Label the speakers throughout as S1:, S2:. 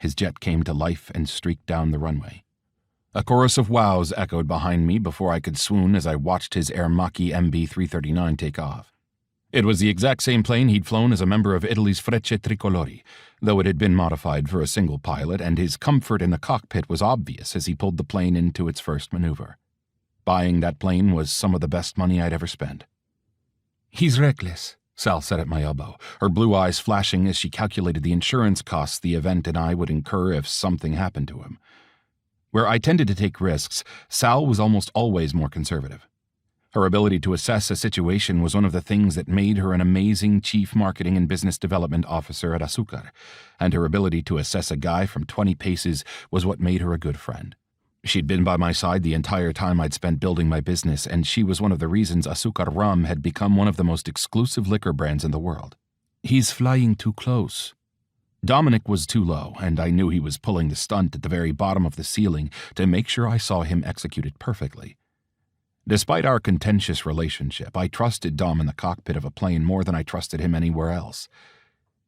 S1: His jet came to life and streaked down the runway. A chorus of wows echoed behind me before I could swoon as I watched his Air Macchi MB339 take off. It was the exact same plane he'd flown as a member of Italy's Frecce Tricolori, though it had been modified for a single pilot, and his comfort in the cockpit was obvious as he pulled the plane into its first maneuver. Buying that plane was some of the best money I'd ever spent. "He's reckless," Sal said at my elbow, her blue eyes flashing as she calculated the insurance costs the event and I would incur if something happened to him. Where I tended to take risks, Sal was almost always more conservative. Her ability to assess a situation was one of the things that made her an amazing chief marketing and business development officer at Azucar, and her ability to assess a guy from 20 paces was what made her a good friend. She'd been by my side the entire time I'd spent building my business, and she was one of the reasons Azucar Rum had become one of the most exclusive liquor brands in the world. "He's flying too close." Dominic was too low, and I knew he was pulling the stunt at the very bottom of the ceiling to make sure I saw him execute it perfectly. Despite our contentious relationship, I trusted Dom in the cockpit of a plane more than I trusted him anywhere else.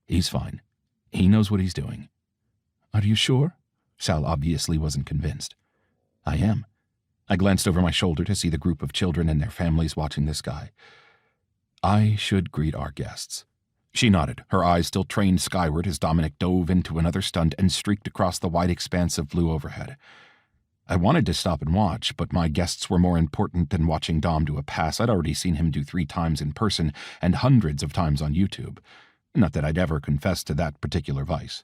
S1: "He's fine. He knows what he's doing." "Are you sure?" Sal obviously wasn't convinced. "I am." I glanced over my shoulder to see the group of children and their families watching this guy. "I should greet our guests." She nodded, her eyes still trained skyward as Dominic dove into another stunt and streaked across the wide expanse of blue overhead. I wanted to stop and watch, but my guests were more important than watching Dom do a pass I'd already seen him do 3 times in person and hundreds of times on YouTube. Not that I'd ever confessed to that particular vice.